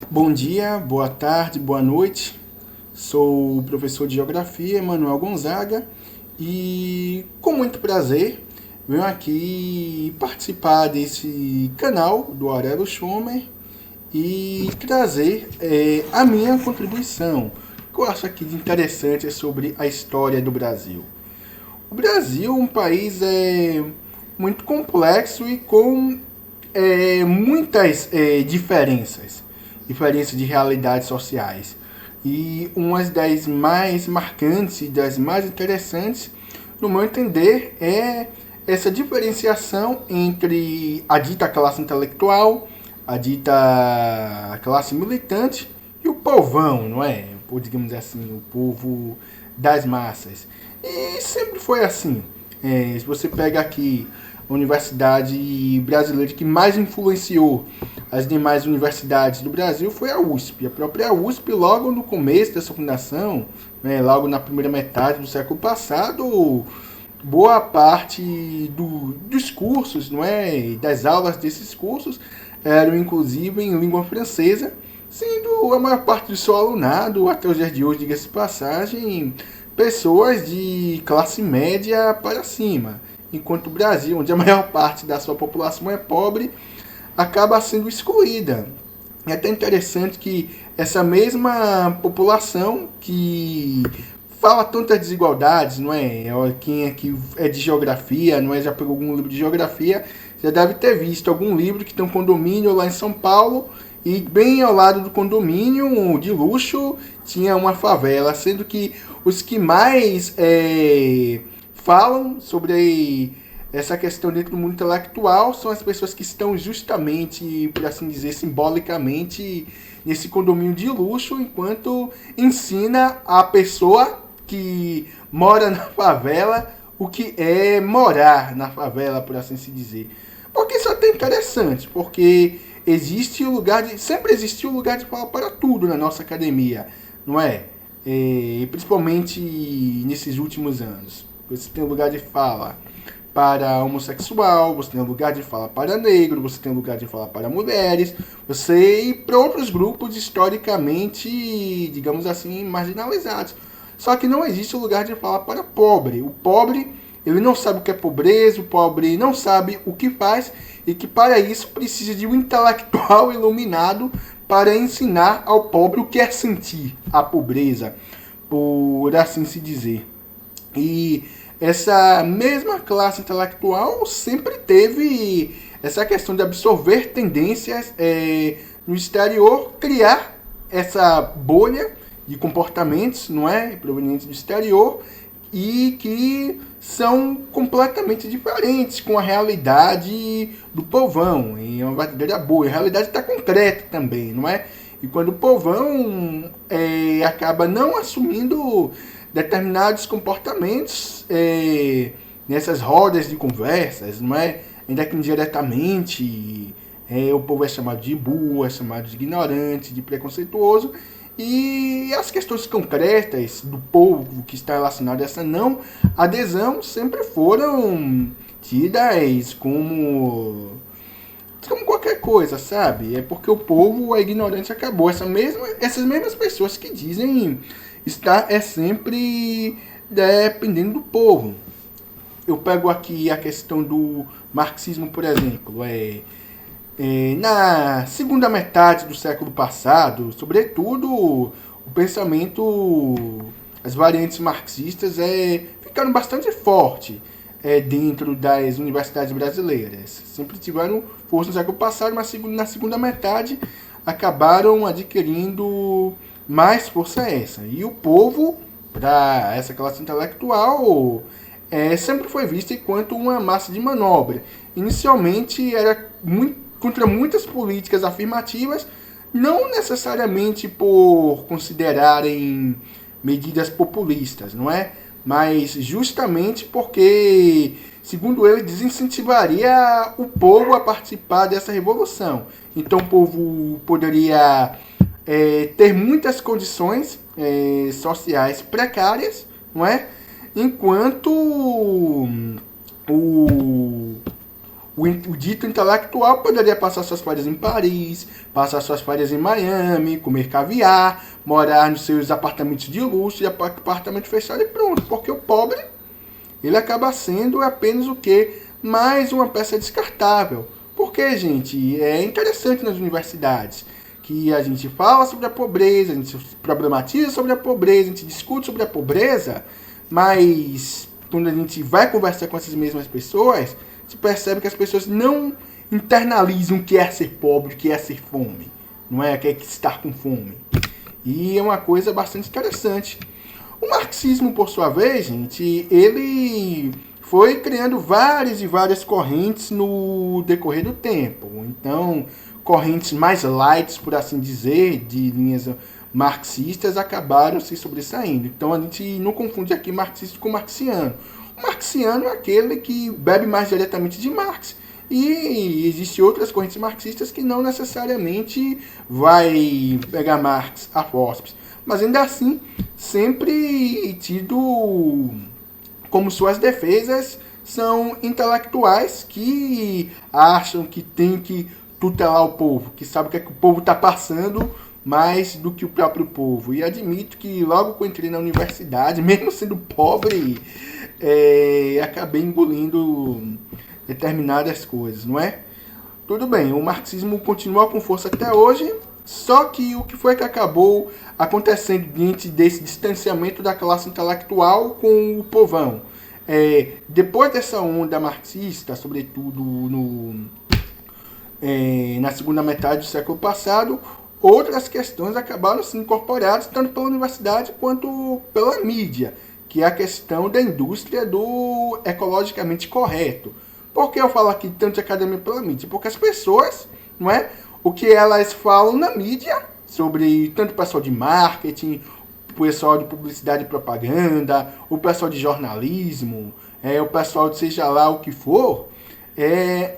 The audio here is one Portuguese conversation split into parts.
Bom dia, boa tarde, boa noite. Sou o professor de Geografia, Manuel Gonzaga, e com muito prazer venho aqui participar desse canal do Aurélio Schomer e trazer a minha contribuição, que eu acho aqui de interessante sobre a história do Brasil. O Brasil é um país muito complexo e com muitas diferenças de realidades sociais. E uma das mais marcantes e das mais interessantes, no meu entender, é essa diferenciação entre a dita classe intelectual, a dita classe militante e o povão, não é? Ou digamos assim, o povo das massas. E sempre foi assim. Se você pega aqui a universidade brasileira que mais influenciou as demais universidades do Brasil foi a USP. A própria USP, logo no começo da sua fundação, logo na primeira metade do século passado, boa parte dos cursos, não é, das aulas desses cursos, eram inclusive em língua francesa, sendo a maior parte do seu alunado, até os dias de hoje, diga-se de passagem, pessoas de classe média para cima. Enquanto o Brasil, onde a maior parte da sua população é pobre, acaba sendo excluída. É até interessante que essa mesma população que fala tantas desigualdades, não é? Quem aqui é de geografia, não é? Já pegou algum livro de geografia, já deve ter visto algum livro que tem um condomínio lá em São Paulo e bem ao lado do condomínio de luxo tinha uma favela, sendo que os que mais falam sobre essa questão dentro do mundo intelectual são as pessoas que estão justamente, por assim dizer, simbolicamente nesse condomínio de luxo, enquanto ensina a pessoa que mora na favela o que é morar na favela, por assim se dizer. Porque isso é até interessante, porque existe o lugar de, sempre existiu o lugar de fala para tudo na nossa academia, não é? Principalmente nesses últimos anos. Você tem um lugar de fala para homossexual, você tem um lugar de fala para negro, você tem um lugar de fala para mulheres, você e para outros grupos historicamente, digamos assim, marginalizados. Só que não existe um lugar de fala para pobre. O pobre, ele não sabe o que é pobreza, o pobre não sabe o que faz e que para isso precisa de um intelectual iluminado para ensinar ao pobre o que é sentir a pobreza, por assim se dizer. E essa mesma classe intelectual sempre teve essa questão de absorver tendências no exterior, criar essa bolha de comportamentos, não é, provenientes do exterior e que são completamente diferentes com a realidade do povão. E é uma verdadeira bolha. A realidade está concreta também, não é? E quando o povão acaba não assumindo determinados comportamentos nessas rodas de conversas, não é? Ainda que indiretamente o povo é chamado de burro, é chamado de ignorante, de preconceituoso, e as questões concretas do povo que está relacionado a essa não adesão sempre foram tidas como qualquer coisa, sabe? É porque o povo é ignorante e acabou. Essas mesmas pessoas que dizem estar sempre dependendo do povo. Eu pego aqui a questão do marxismo, por exemplo. Na segunda metade do século passado, sobretudo, o pensamento, as variantes marxistas ficaram bastante forte dentro das universidades brasileiras. Sempre tiveram força no século passado, mas na segunda metade acabaram adquirindo mais força essa. E o povo, para essa classe intelectual, sempre foi vista enquanto uma massa de manobra. Inicialmente era contra muitas políticas afirmativas, não necessariamente por considerarem medidas populistas, não é? Mas justamente porque, segundo ele, desincentivaria o povo a participar dessa revolução. Então o povo poderia ter muitas condições sociais precárias, não é? Enquanto o dito intelectual poderia passar suas férias em Paris, passar suas férias em Miami, comer caviar, morar nos seus apartamentos de luxo, de apartamento fechado e pronto. Porque o pobre, ele acaba sendo apenas o quê? Mais uma peça descartável. Porque, gente, é interessante nas universidades que a gente fala sobre a pobreza, a gente problematiza sobre a pobreza, a gente discute sobre a pobreza, mas quando a gente vai conversar com essas mesmas pessoas, se percebe que as pessoas não internalizam o que é ser pobre, o que é ser fome, não é? O que é estar com fome. E é uma coisa bastante interessante. O marxismo, por sua vez, gente, ele foi criando várias e várias correntes no decorrer do tempo. Então, correntes mais light, por assim dizer, de linhas marxistas, acabaram se sobressaindo. Então, a gente não confunde aqui marxista com marxiano. O marxiano é aquele que bebe mais diretamente de Marx. E existem outras correntes marxistas que não necessariamente vai pegar Marx a forceps. Mas ainda assim, sempre tido como suas defesas são intelectuais que acham que tem que tutelar o povo, que sabe o que é que o povo está passando mais do que o próprio povo. E admito que logo que eu entrei na universidade, mesmo sendo pobre, acabei engolindo determinadas coisas, não é? Tudo bem, o marxismo continua com força até hoje, só que o que foi que acabou acontecendo diante desse distanciamento da classe intelectual com o povão? Depois dessa onda marxista, sobretudo na segunda metade do século passado, outras questões acabaram sendo incorporadas tanto pela universidade quanto pela mídia, que é a questão da indústria do ecologicamente correto. Por que eu falo aqui tanto de academia pela mídia? Porque as pessoas, não é? O que elas falam na mídia, sobre tanto o pessoal de marketing, o pessoal de publicidade e propaganda, o pessoal de jornalismo, o pessoal de seja lá o que for,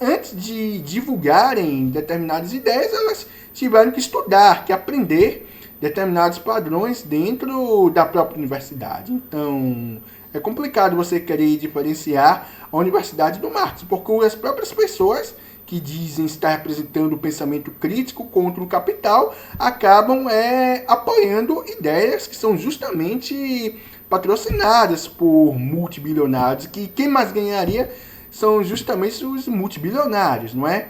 antes de divulgarem determinadas ideias, elas tiveram que estudar, que aprender determinados padrões dentro da própria universidade. Então, é complicado você querer diferenciar a universidade do Marx, porque as próprias pessoas que dizem estar representando o pensamento crítico contra o capital acabam apoiando ideias que são justamente patrocinadas por multibilionários, que quem mais ganharia são justamente os multibilionários, não é?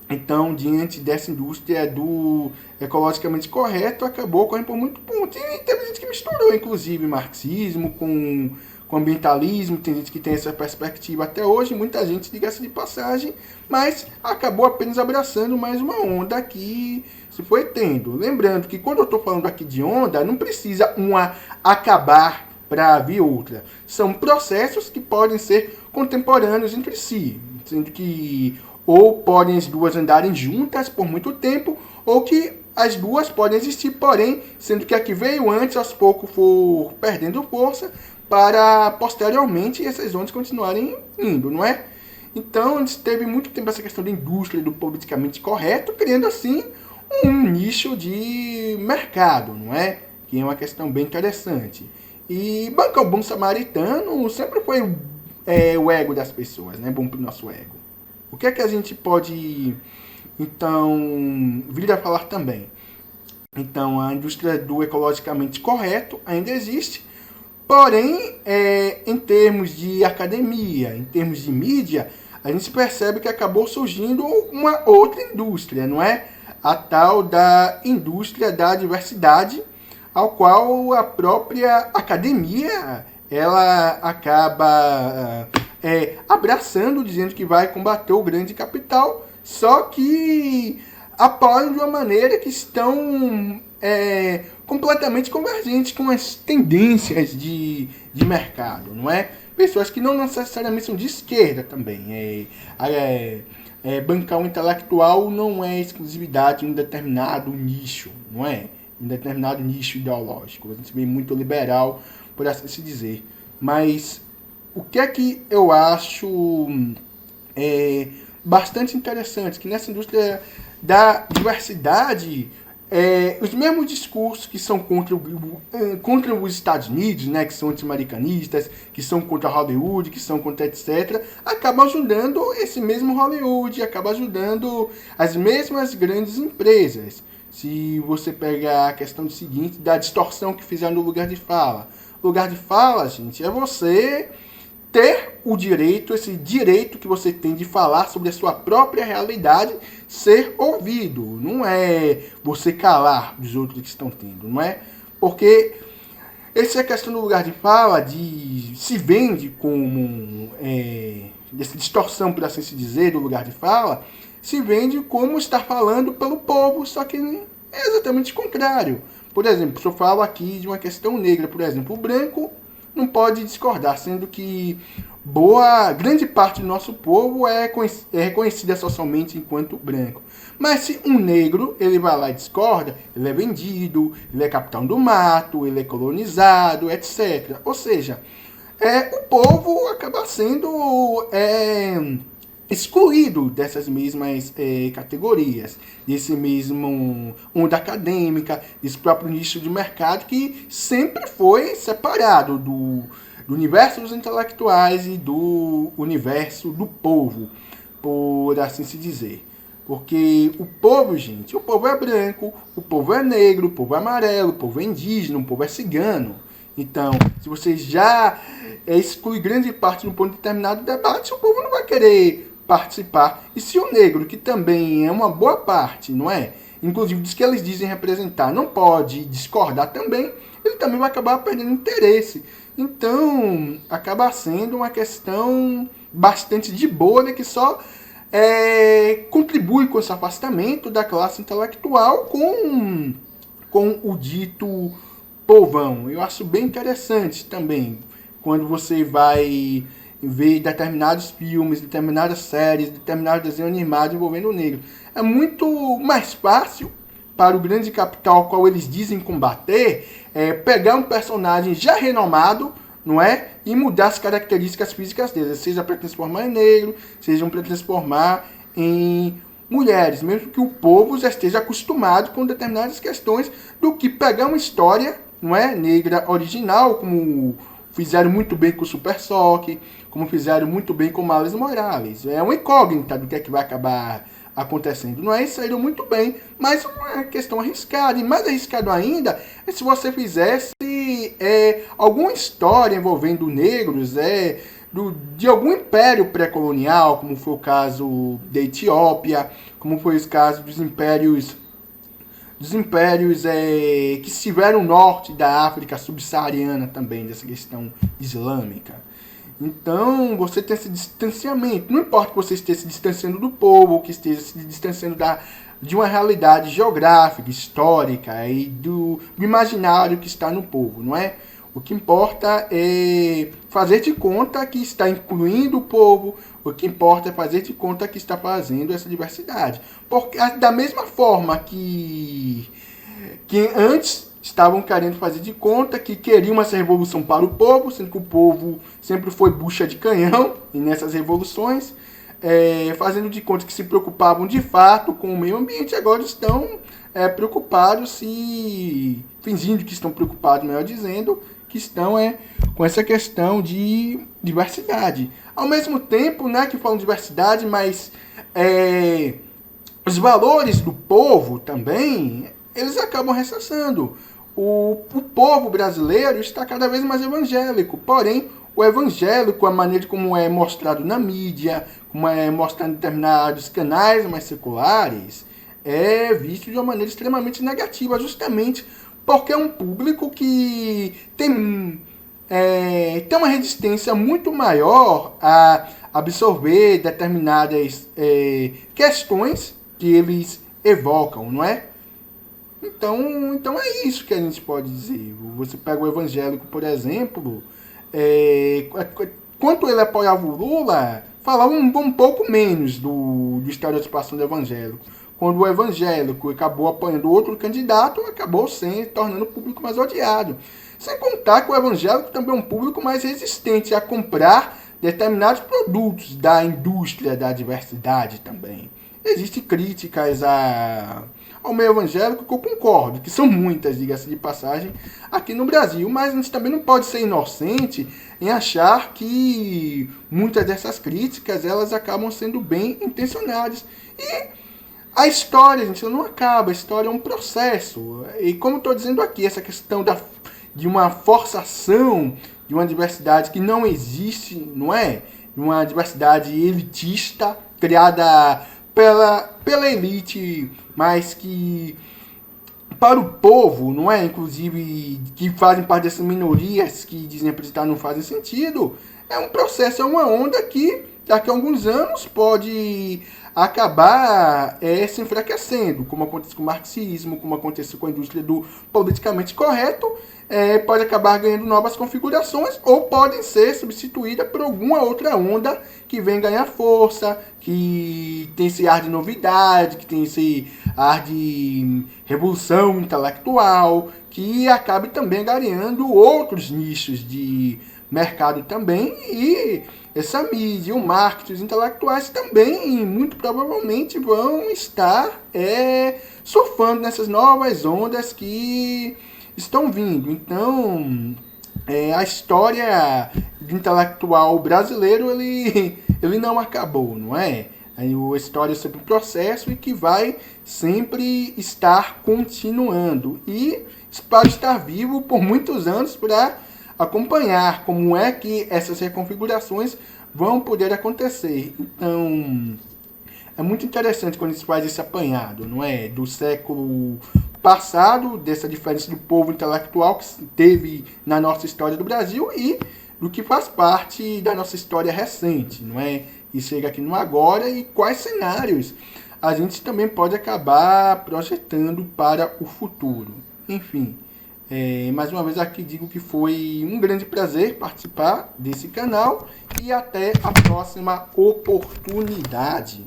Então, diante dessa indústria do ecologicamente correto, acabou correndo por muito ponto. E teve gente que misturou, inclusive, marxismo com ambientalismo. Tem gente que tem essa perspectiva até hoje, muita gente, diga-se de passagem, mas acabou apenas abraçando mais uma onda que se foi tendo. Lembrando que quando eu estou falando aqui de onda, não precisa uma acabar para vir outra. São processos que podem ser contemporâneos entre si, sendo que ou podem as duas andarem juntas por muito tempo, ou que as duas podem existir, porém, sendo que a que veio antes, aos poucos, for perdendo força, para posteriormente essas ondas continuarem indo, não é? Então, a gente teve muito tempo essa questão da indústria, do politicamente correto, criando assim um nicho de mercado, não é? Que é uma questão bem interessante. E bancar o bom samaritano sempre foi o ego das pessoas, né? Bom para o nosso ego. O que é que a gente pode, então, vir a falar também? Então, a indústria do ecologicamente correto ainda existe, porém, em termos de academia, em termos de mídia, a gente percebe que acabou surgindo uma outra indústria, não é? A tal da indústria da diversidade, ao qual a própria academia ela acaba abraçando, dizendo que vai combater o grande capital, só que apoiam de uma maneira que estão completamente convergentes com as tendências de mercado, não é? Pessoas que não necessariamente são de esquerda também. Bancar um intelectual não é exclusividade de um determinado nicho, não é? Um determinado nicho ideológico. A gente vê muito liberal, por assim se dizer. Mas o que é que eu acho bastante interessante? Que nessa indústria da diversidade os mesmos discursos que são contra os Estados Unidos, né, que são anti-americanistas, que são contra Hollywood, que são contra etc., acabam ajudando esse mesmo Hollywood, acaba ajudando as mesmas grandes empresas. Se você pegar a questão do seguinte, da distorção que fizeram no lugar de fala. Lugar de fala, gente, é você ter o direito, esse direito que você tem de falar sobre a sua própria realidade ser ouvido. Não é você calar os outros que estão tendo, não é? Porque essa questão do lugar de fala se vende como essa distorção, por assim se dizer, do lugar de fala, se vende como estar falando pelo povo, só que é exatamente o contrário. Por exemplo, se eu falo aqui de uma questão negra, por exemplo, o branco não pode discordar, sendo que grande parte do nosso povo é reconhecida socialmente enquanto branco. Mas se um negro, ele vai lá e discorda, ele é vendido, ele é capitão do mato, ele é colonizado, etc. Ou seja, o povo acaba sendo excluído dessas mesmas categorias, desse mesmo onda acadêmica, desse próprio nicho de mercado que sempre foi separado do universo dos intelectuais e do universo do povo, por assim se dizer. Porque o povo, gente, o povo é branco, o povo é negro, o povo é amarelo, o povo é indígena, o povo é cigano. Então, se você já exclui grande parte de um ponto determinado do debate, o povo não vai querer participar. E se o negro, que também é uma boa parte, não é? Inclusive diz que eles dizem representar, não pode discordar também, ele também vai acabar perdendo interesse. Então, acaba sendo uma questão bastante de boa, né, que só contribui com esse afastamento da classe intelectual com o dito povão. Eu acho bem interessante também, quando você vai ver determinados filmes, determinadas séries, determinados desenhos animados envolvendo o negro. É muito mais fácil para o grande capital ao qual eles dizem combater, pegar um personagem já renomado, não é? E mudar as características físicas dele, seja para transformar em negro, seja para transformar em mulheres, mesmo que o povo já esteja acostumado com determinadas questões, do que pegar uma história, não é, negra original, como fizeram muito bem com o Super Choque, como fizeram muito bem com Miles Morales. É uma incógnita do que é que vai acabar acontecendo. Não é isso, saíram muito bem, mas uma questão arriscada. E mais arriscado ainda é se você fizesse alguma história envolvendo negros, de algum império pré-colonial, como foi o caso da Etiópia, como foi o caso dos impérios que estiveram no norte da África subsaariana também, dessa questão islâmica. Então, você tem esse distanciamento. Não importa que você esteja se distanciando do povo, ou que esteja se distanciando de uma realidade geográfica, histórica e do imaginário que está no povo, não é? O que importa é fazer de conta que está incluindo o povo, o que importa é fazer de conta que está fazendo essa diversidade. Porque da mesma forma que antes estavam querendo fazer de conta que queriam essa revolução para o povo, sendo que o povo sempre foi bucha de canhão e nessas revoluções, fazendo de conta que se preocupavam de fato com o meio ambiente, agora estão preocupados fingindo que estão preocupados, melhor dizendo, que estão com essa questão de diversidade. Ao mesmo tempo, né, que falam de diversidade, mas os valores do povo também, eles acabam ressarçando. O povo brasileiro está cada vez mais evangélico, porém, o evangélico, a maneira como é mostrado na mídia, como é mostrado em determinados canais mais seculares, é visto de uma maneira extremamente negativa, justamente porque é um público que tem uma resistência muito maior a absorver determinadas questões que eles evocam, não é? Então é isso que a gente pode dizer. Você pega o evangélico, por exemplo, quanto ele apoiava o Lula, falava um pouco menos do estereotipação do evangélico. Quando o evangélico acabou apoiando outro candidato, acabou tornando o público mais odiado. Sem contar que o evangélico também é um público mais resistente a comprar determinados produtos da indústria da diversidade também. Existem críticas ao meio evangélico, que eu concordo, que são muitas, diga-se de passagem, aqui no Brasil. Mas a gente também não pode ser inocente em achar que muitas dessas críticas, elas acabam sendo bem intencionadas. E a história, gente, não acaba, a história é um processo. E como estou dizendo aqui, essa questão de uma forçação de uma diversidade que não existe, não é? Uma diversidade elitista, criada pela elite, mas que para o povo, não é? Inclusive, que fazem parte dessas minorias que dizem representar não fazem sentido, é um processo, é uma onda que daqui a alguns anos pode acabar se enfraquecendo, como acontece com o marxismo, como acontece com a indústria do politicamente correto, pode acabar ganhando novas configurações ou podem ser substituídas por alguma outra onda que vem ganhar força, que tem esse ar de novidade, que tem esse ar de revolução intelectual, que acabe também ganhando outros nichos de mercado também, e essa mídia, o marketing, os intelectuais também, muito provavelmente, vão estar surfando nessas novas ondas que estão vindo. Então, a história do intelectual brasileiro, ele não acabou, não é? A história é sempre um processo e que vai sempre estar continuando. E espero estar vivo por muitos anos para acompanhar como é que essas reconfigurações vão poder acontecer. Então, é muito interessante quando se faz esse apanhado, não é? Do século passado, dessa diferença do povo intelectual que teve na nossa história do Brasil e do que faz parte da nossa história recente, não é? E chega aqui no agora e quais cenários a gente também pode acabar projetando para o futuro. Enfim, mais uma vez aqui digo que foi um grande prazer participar desse canal e até a próxima oportunidade.